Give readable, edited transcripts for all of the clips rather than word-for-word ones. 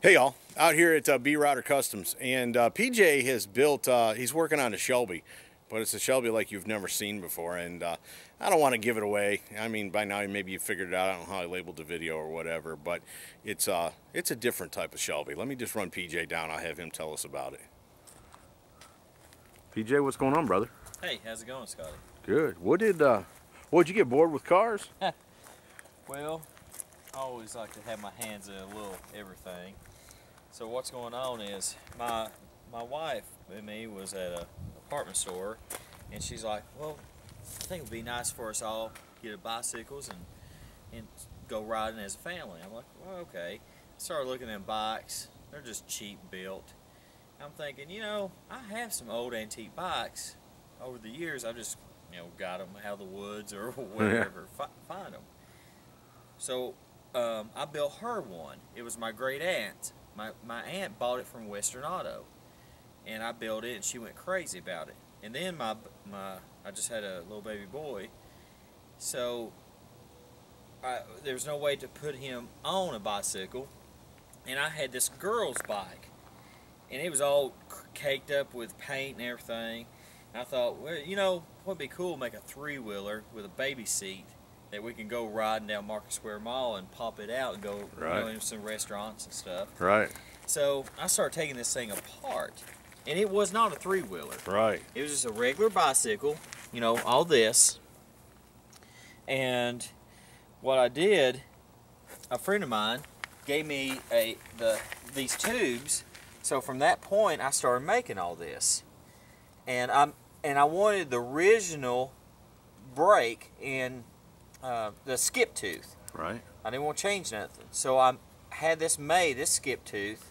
Hey y'all, out here at B Router Customs, and PJ has built, he's working on a Shelby, but it's a Shelby like you've never seen before, and I don't want to give it away. I mean, by now maybe you figured it out. I don't know how I labeled the video or whatever, but it's a different type of Shelby. Let me just run PJ down. I'll have him tell us about it. PJ, what's going on, brother? Hey, how's it going, Scotty? Good. What'd you get bored with cars? Well, I always like to have my hands in a little everything. So what's going on is my wife and me was at a department store, and she's like, well, I think it would be nice for us all to get bicycles and go riding as a family. I'm like, well, okay. I started looking at bikes. They're just cheap built. I'm thinking, you know, I have some old antique bikes. Over the years, I just, got them out of the woods or wherever, find them. So I built her one. It was my great aunt. My aunt bought it from Western Auto, and I built it, and she went crazy about it. And then I just had a little baby boy, so there's no way to put him on a bicycle, and I had this girl's bike, and it was all caked up with paint and everything. And I thought, well, what'd be cool, make a three-wheeler with a baby seat that we can go riding down Market Square Mall and pop it out and go into some restaurants and stuff. Right. So I started taking this thing apart, and it was not a three-wheeler. Right. It was just a regular bicycle, all this. And what I did, a friend of mine gave me these tubes. So from that point, I started making all this, and I wanted the original brake in the skip tooth. Right. I didn't want to change nothing. So I had this made, this skip tooth,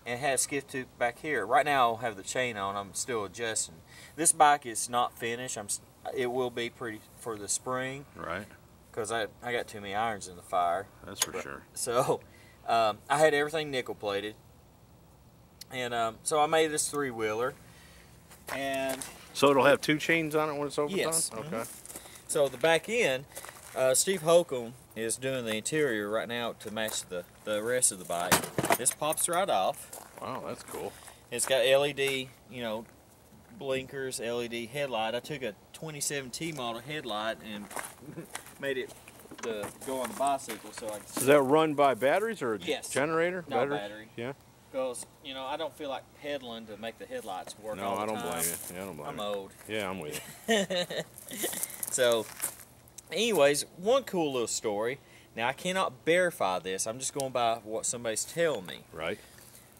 and had a skip tooth back here. Right now I don't have the chain on, I'm still adjusting. This bike is not finished. It will be pretty for the spring. Right. Because I got too many irons in the fire. That's for sure. So I had everything nickel plated. And so I made this three-wheeler. And so it'll have two chains on it when it's overdone? Yes. Okay. Mm-hmm. So the back end, Steve Holcomb is doing the interior right now to match the rest of the bike. This pops right off. Wow, that's cool. It's got LED, blinkers, LED headlight. I took a 27T model headlight and made it go on the bicycle. So Is that run by batteries or a generator? No, battery. Yeah. Because, I don't feel like pedaling to make the headlights work all the time. No, I don't blame you. Yeah, I don't blame you. I'm old. Yeah, I'm with you. So, anyways, one cool little story. Now, I cannot verify this. I'm just going by what somebody's telling me. Right.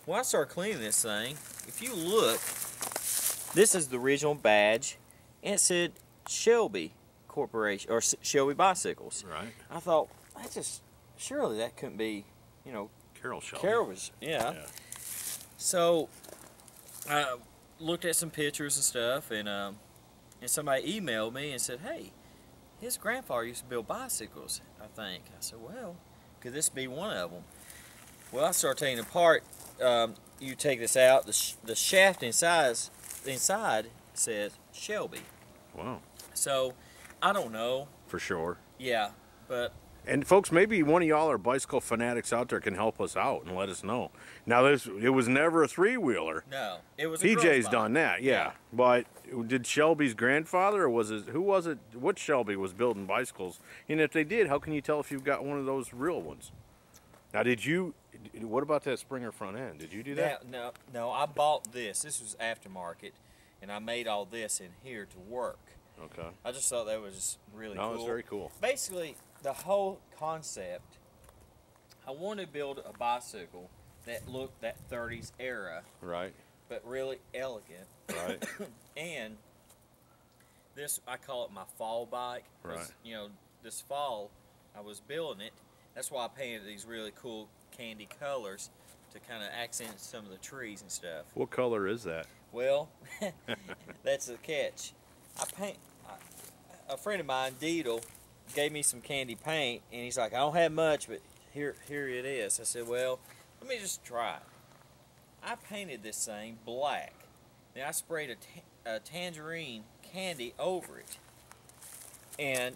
When I started cleaning this thing, if you look, this is the original badge, and it said Shelby Corporation, or Shelby Bicycles. Right. I thought, surely that couldn't be, Carol Shelby. Carol was, yeah. So, I looked at some pictures and stuff, and somebody emailed me and said, hey, his grandfather used to build bicycles, I think. I said, well, could this be one of them? Well, I started taking it apart. You take this out, the shaft inside says Shelby. Wow. So, I don't know. For sure. Yeah, but... And folks, maybe one of y'all are bicycle fanatics out there can help us out and let us know. Now, it was never a three-wheeler. No, it was a PJ's done that, yeah. But did Shelby's grandfather, or who was it? What Shelby was building bicycles? And if they did, how can you tell if you've got one of those real ones? Now, what about that Springer front end? Did you do that? No, I bought this. This was aftermarket, and I made all this in here to work. Okay. I just thought that was just really cool. No, it's very cool. Basically, the whole concept, I wanted to build a bicycle that looked that 30s era. Right. But really elegant. Right. And this, I call it my fall bike. Right. This fall, I was building it. That's why I painted these really cool candy colors to kind of accent some of the trees and stuff. What color is that? Well, that's the catch. A friend of mine, Deedle, gave me some candy paint, and he's like, I don't have much, but here it is. I said, well, let me just try it. I painted this thing black. Then I sprayed a tangerine candy over it, and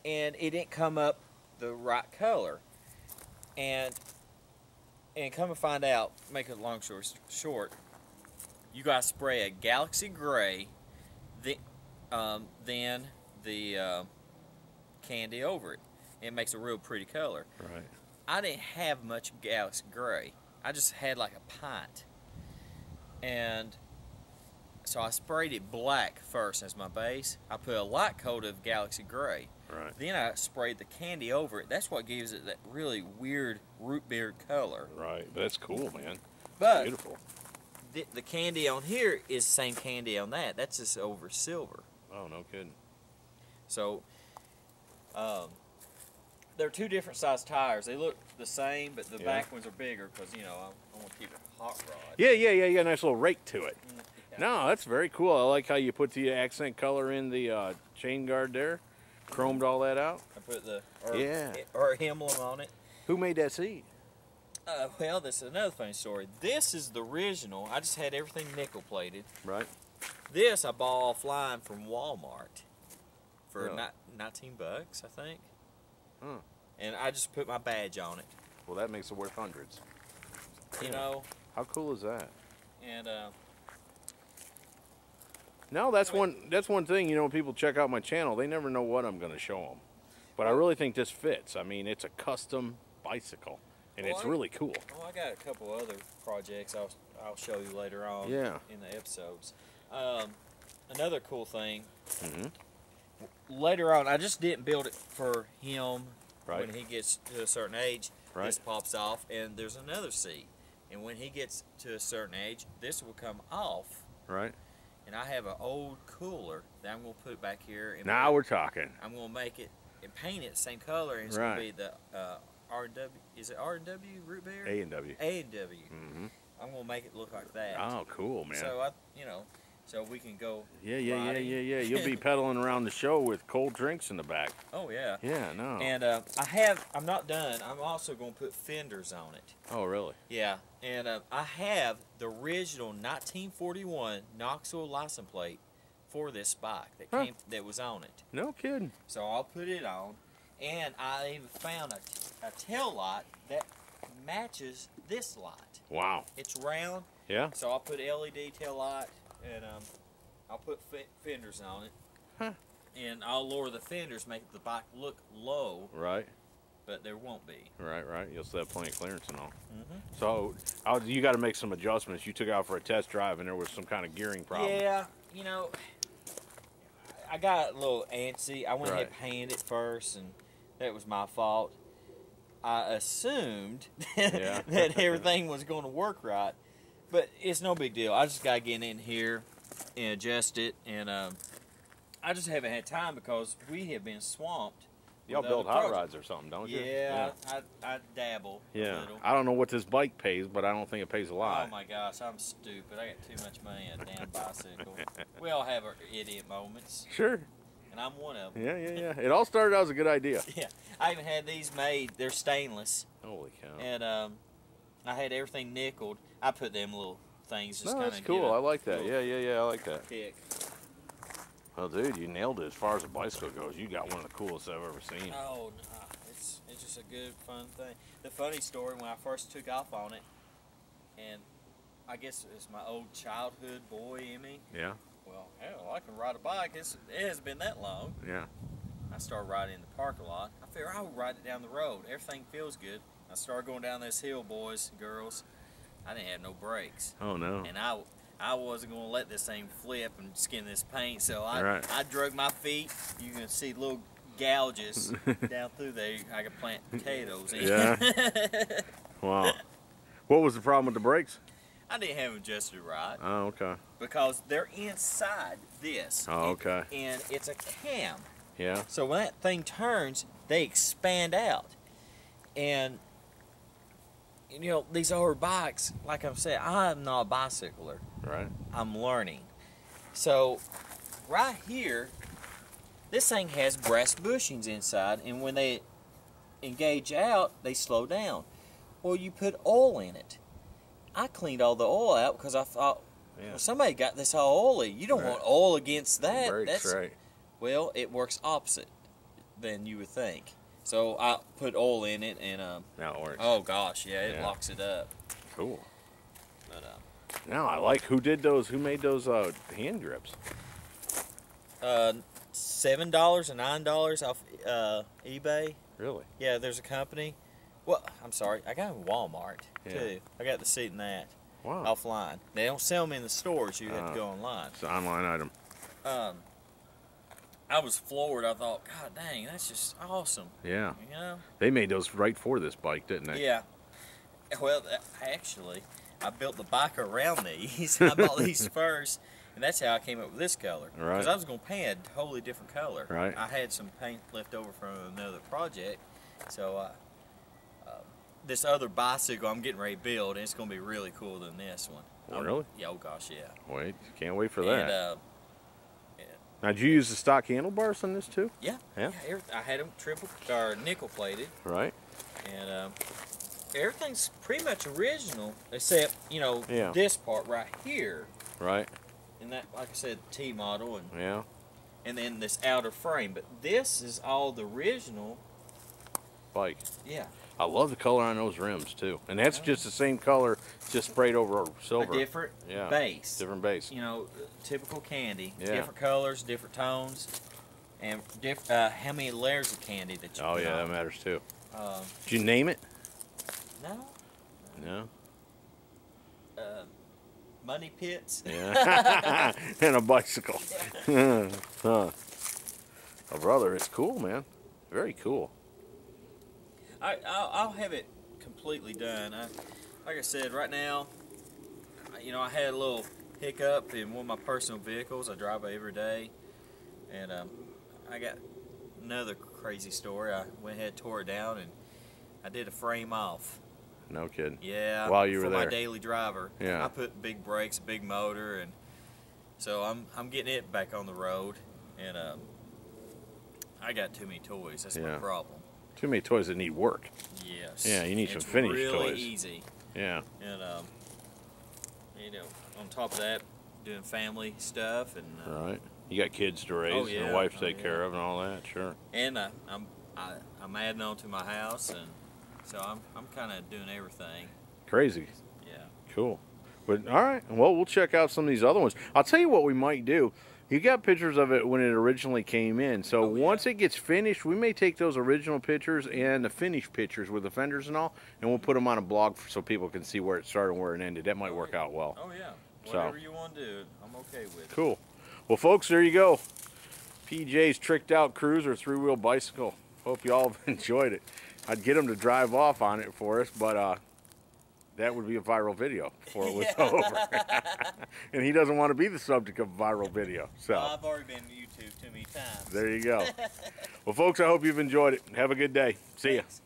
it didn't come up the right color. And And come to find out, make it long story short, you got to spray a Galaxy Gray, then the candy over it. It makes a real pretty color. Right. I didn't have much Galaxy Gray. I just had like a pint. And so I sprayed it black first as my base. I put a light coat of Galaxy Gray. Right. Then I sprayed the candy over it. That's what gives it that really weird root beer color. Right. That's cool, man. But beautiful. The candy on here is the same candy on that. That's just over silver. Oh, no kidding. So, they're two different size tires. They look the same, but the back ones are bigger because, you know, I want to keep it hot rod. Yeah. You got a nice little rake to it. Yeah. No, that's very cool. I like how you put the accent color in the chain guard there. Chromed all that out. I put the emblem on it. Who made that seat? Well, this is another funny story. This is the original. I just had everything nickel plated. Right. This I bought offline from Walmart for $19, I think. Huh. And I just put my badge on it. Well, that makes it worth hundreds. You know. How cool is that? And No, that's one thing. You know, when people check out my channel, they never know what I'm going to show them. But I really think this fits. I mean, it's a custom bicycle, and it's really cool. Oh, I got a couple other projects I'll show you later on. Yeah. In the episodes. Another cool thing. Mm-hmm. Later on, I just didn't build it for him. Right. When he gets to a certain age, Right. this pops off, and there's another seat. And when he gets to a certain age, this will come off. Right. And I have an old cooler that I'm going to put back here. And Now we're talking. I'm going to make it and paint it the same color, and it's going to be the R&W. Is it R&W root beer? A&W. A&W. Mm-hmm. I'm going to make it look like that. Oh, cool, man. So so we can go. Yeah. riding. You'll be pedaling around the show with cold drinks in the back. Oh yeah. Yeah, no. And I'm not done. I'm also going to put fenders on it. Oh, really? Yeah. And I have the original 1941 Knoxville license plate for this bike that was on it. No kidding. So I'll put it on, and I even found a tail light that matches this light. Wow. It's round. Yeah. So I'll put LED tail light, and I'll put fenders on it. Huh. And I'll lower the fenders, make the bike look low, Right. but there won't be. Right. You'll still have plenty of clearance and all. Mm-hmm. So you got to make some adjustments. You took it out for a test drive, and there was some kind of gearing problem. Yeah, I got a little antsy. I went ahead and painted it first, and that was my fault. I assumed that everything was going to work right, but it's no big deal. I just got to get in here and adjust it, and I just haven't had time because we have been swamped. Y'all build hot rods or something, don't you? Yeah. I dabble a little. I don't know what this bike pays, but I don't think it pays a lot. Oh my gosh, I'm stupid. I got too much money on a damn bicycle. We all have our idiot moments. Sure. And I'm one of them. Yeah. It all started out as a good idea. Yeah. I even had these made. They're stainless. Holy cow. And I had everything nickeled. I put them little things just kind of. That's cool. I like that. Yeah. I like that. Kick. Well, dude, you nailed it as far as a bicycle goes. You got one of the coolest I've ever seen. Oh, no. It's just a good, fun thing. The funny story, when I first took off on it, and I guess it's my old childhood boy in me. Yeah. Well, hell, I can ride a bike. It hasn't been that long. Yeah. I started riding in the parking lot. I figured I would ride it down the road. Everything feels good. I started going down this hill, boys and girls. I didn't have no brakes. Oh, no. And I wasn't going to let this thing flip and skin this paint, so I drug my feet. You can see little gouges down through there. I could plant potatoes in. Yeah. Wow. What was the problem with the brakes? I didn't have them adjusted right. Oh, okay. Because they're inside this. Oh, okay. And it's a cam. Yeah. So when that thing turns, they expand out. And, these older bikes, like I'm saying, I'm not a bicycler. Right. I'm learning. So, right here, this thing has brass bushings inside, and when they engage out, they slow down. Well, you put oil in it. I cleaned all the oil out because I thought, well, somebody got this all oily. You don't want oil against that. Brakes, right. Well, it works opposite than you would think. So I put oil in it, and Now it works. oh gosh, yeah, it Yeah. locks it up. Cool. But Now I like, who did those? Who made those hand grips? $7 and $9 off eBay. Really? Yeah, there's a company. Well, I'm sorry, I got them in Walmart Yeah. too. I got the seat in that Wow. offline. They don't sell them in the stores. You have to go online. It's an online item. I was floored. I thought, God dang, that's just awesome. Yeah. You know? They made those right for this bike, didn't they? Yeah. Well, actually, I built the bike around these. I bought these first, and that's how I came up with this color. Right. Because I was going to paint a totally different color. Right. I had some paint left over from another project, so this other bicycle I'm getting ready to build, and it's going to be really cooler than this one. Oh, really? Yeah, oh gosh, yeah. Wait, can't wait for that. And, Now, did you use the stock handlebars on this too? yeah, Yeah? I had them triple or nickel plated, Right. and everything's pretty much original except Yeah. this part right here, Right. and that, like I said, T model, Yeah. and then this outer frame. But this is all the original. Bike. Yeah, I love the color on those rims too, and that's just the same color, just sprayed over silver. a different Yeah. base. Different base. Typical candy. Yeah. Different colors, different tones, and how many layers of candy that you Oh put yeah, that on. matters too. Um, Did you name it? no, No. money pits. Yeah. And a bicycle. Huh. Oh, brother, it's cool, man. Very cool. I'll have it completely done. Like I said, right now, I had a little hiccup in one of my personal vehicles. I drive every day, and I got another crazy story. I went ahead, tore it down, and I did a frame off. No kidding. Yeah, While you were for there. my daily driver. Yeah. I put big brakes, big motor, and so I'm getting it back on the road, and I got too many toys. That's my Yeah. problem. Too many toys that need work. Yes. Yeah, you need some It's finished really toys. easy. Yeah. And on top of that, doing family stuff, and Right. You got kids to raise Oh, and yeah. a wife to Oh, take care of and all that. Sure. and I'm adding on to my house, and so I'm kind of doing everything. Crazy. Yeah. Cool. But all right. Well, we'll check out some of these other ones. I'll tell you what we might do. You got pictures of it when it originally came in. So Oh, yeah. once it gets finished, we may take those original pictures and the finished pictures with the fenders and all, and we'll put them on a blog so people can see where it started and where it ended. That might work out well. Oh yeah. So. Whatever you want to do, I'm okay with. Cool. Well, folks, there you go. PJ's tricked out cruiser 3-wheel bicycle. Hope you all have enjoyed it. I'd get him to drive off on it for us, but that would be a viral video before it was over. And he doesn't want to be the subject of a viral video. So I've already been to YouTube too many times. there you go. Well, folks, I hope you've enjoyed it. Have a good day. See ya. Thanks.